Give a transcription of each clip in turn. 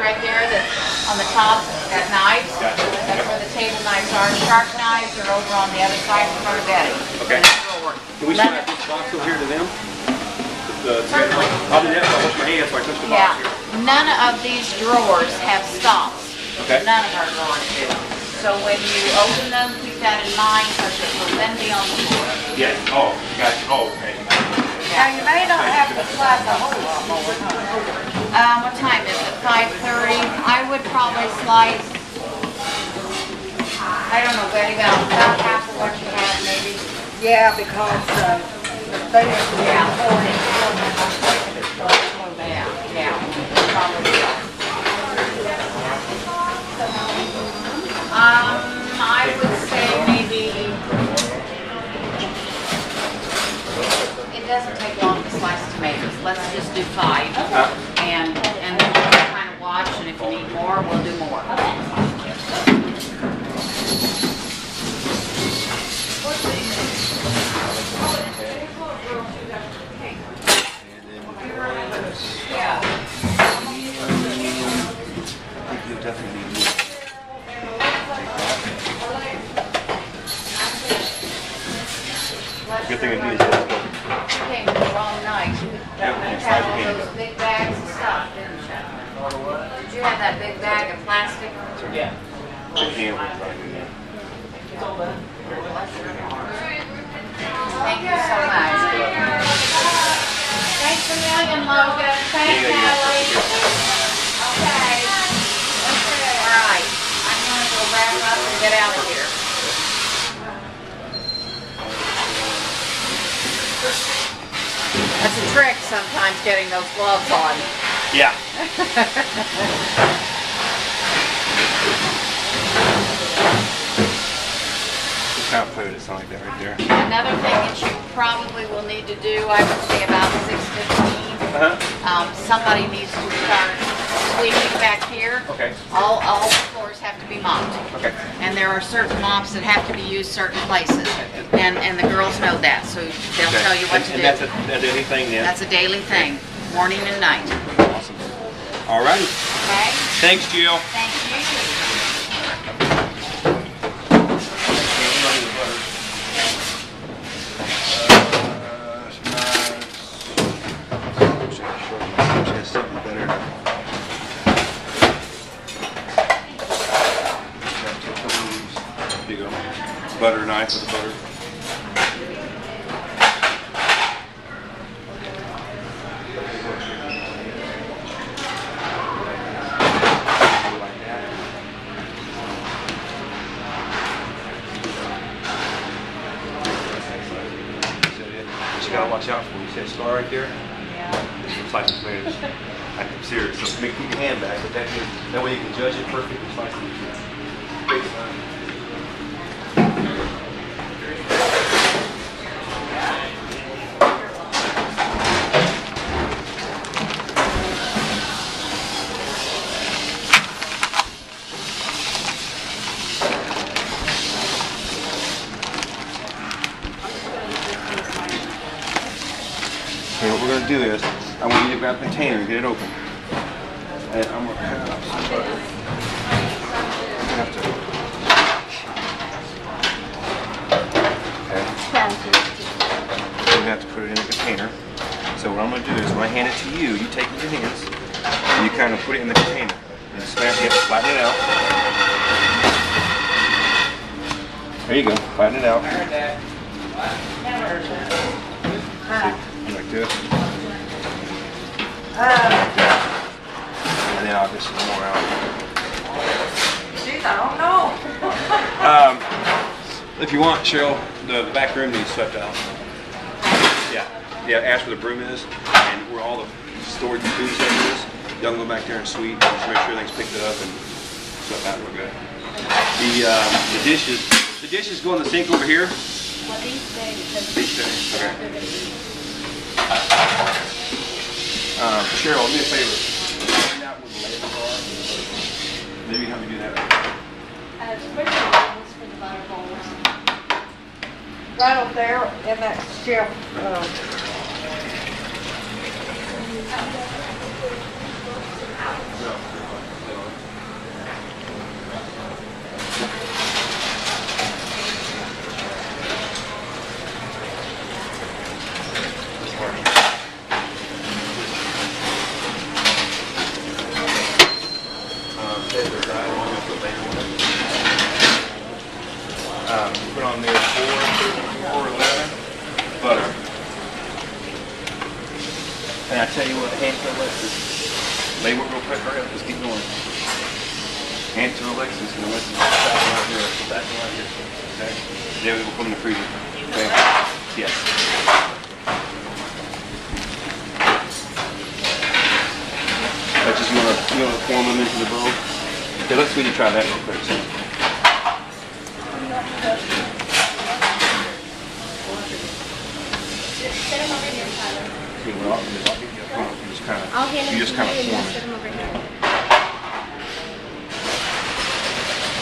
right there that's on the top, got knives. Gotcha. That's where the table knives are. Sharp knives are over on the other side in front of Betty. Okay. Can we slide this box over here to them? Certainly. I'll do that. I'll wash my hands so I touch the box here. None of these drawers have stops. Okay. None of our drawers do. So when you open them, keep that in mind because it will then be on the floor. Yes. Oh, gotcha. Oh, okay. Now you may not have to slice a whole lot more, huh? What time is it? 5:30. I would probably slice, I don't know, Betty, about half of what you have, maybe. Yeah, because the thing is important. Yeah, probably. I would say maybe, it doesn't take long to slice tomatoes. Let's just do 5. And then we'll kind of watch, and if you need more, we'll do more. Good thing I need is Came the wrong night. You had all those big bags of stuff, didn't you? Did you have that big bag of plastic? Yeah. Thank you so much. Thanks a million, Logan. Thanks, Natalie. Okay. All right. I'm going to go wrap up and get out of here. That's a trick sometimes, getting those gloves on. Yeah. Kind of put it something like that right there. Another thing that you probably will need to do, I would say about 6:15. Somebody needs to start sweeping back here. Okay. All the floors have to be mopped. Okay. And there are certain mops that have to be used certain places. And the girls know that, so they'll tell you what to do. And that's a daily thing then? That's a daily thing, morning and night. Awesome. All righty. Okay? Thanks, Jill. Thank you. Butter knife with the butter. You gotta watch out for. You see that scar right there? Yeah. It's like tomatoes. I'm serious. So keep your hand back, but that way you can judge it perfectly. Okay, what we're going to do is, I want you to grab the container and get it open. And I'm going to cut up some butter. You have to put it in the container. So what I'm going to do is, when I hand it to you, you take it in your hands, and you kind of put it in the container. And smash it, flatten it out. There you go, flatten it out. I heard that. Like this. And then I'll get some more out. Jeez, I don't know. If you want, Cheryl, the back room needs swept out. Yeah, ask where the broom is and where all the storage food stuff is. Y'all can go back there and sweep, just make sure everything's picked up and swept out real good. The dishes go in the sink over here. Well, these days, These days, okay. Cheryl, do me a favor. Find out where the labels are. Maybe help me do that. for the butter bowls. Right up there in that shelf. Put on there 411 butter. And I tell you what, hand to Alexis. Label real quick, hurry up, let's keep going. Hand to Alexis, and Alexis back right here. Back right here. Okay. Then we will put in the freezer. Okay. Yes. I just want to form them into the bowl. Okay, let's really try that real quick. So. You just kind of form it.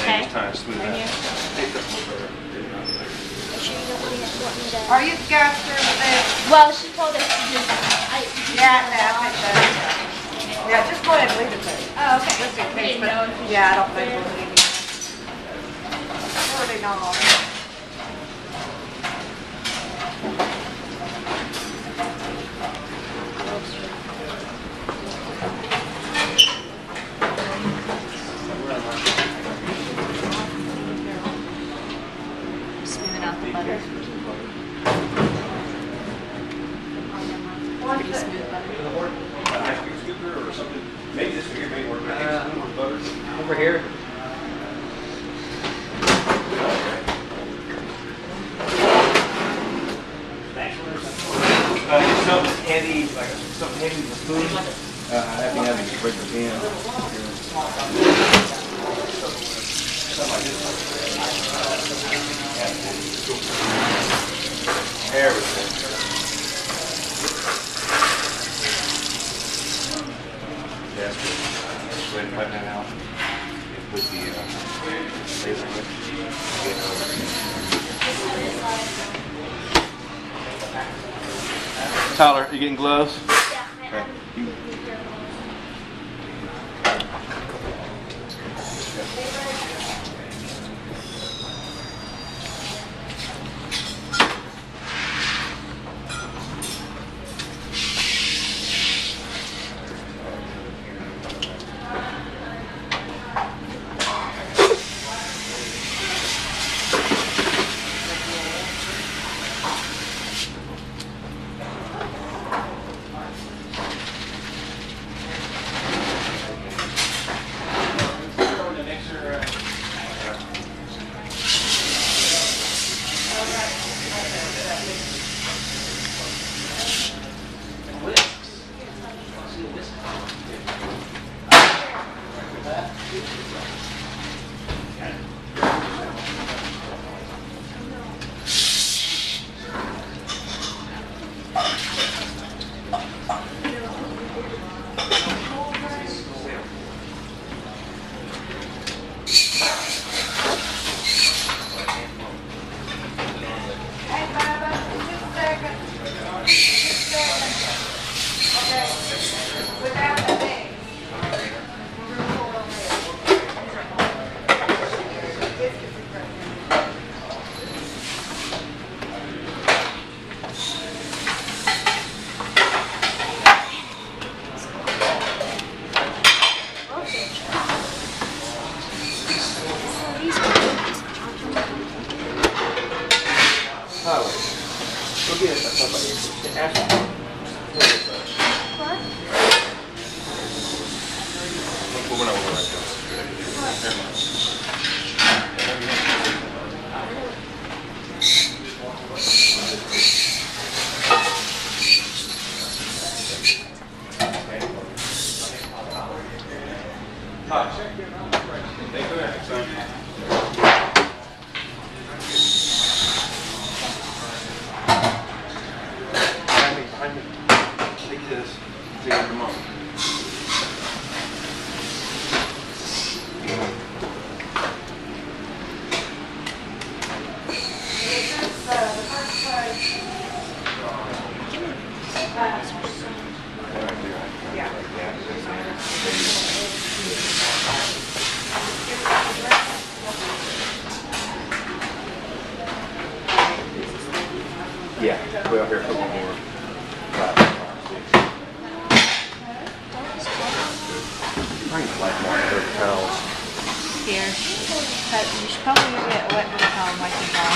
Okay. Just kind of smooth it out. Are you guys through with this? Well, she told us to just. Yeah, yeah, just go ahead and leave it there. Oh, okay. Just in I case, didn't know if but you yeah, I don't think we'll need it. Pretty not. smooth out the butter. Pretty smooth butter. Ice cream scooper or something. Maybe this one here may work. I think it's butter. Over here. Get something heavy, like something heavy with a spoon. I think I just break the pan. There we go. That's good. Go ahead and cut that out. And put the laser Tyler, you getting gloves? Okay. Hey, Bubba, just a second. Just a second. Okay. Without the thing. Tyler, go get us that stuff right here. Ashley, what is that? Well, we're not going right now. Never mind. Hi. Thank you very much, son. Behind me. Take this. Take it to mom. Yeah. Yeah. Well, here, put one more. Bring the light more paper towels. Here. But you should probably get a wet towel and wipe your brow.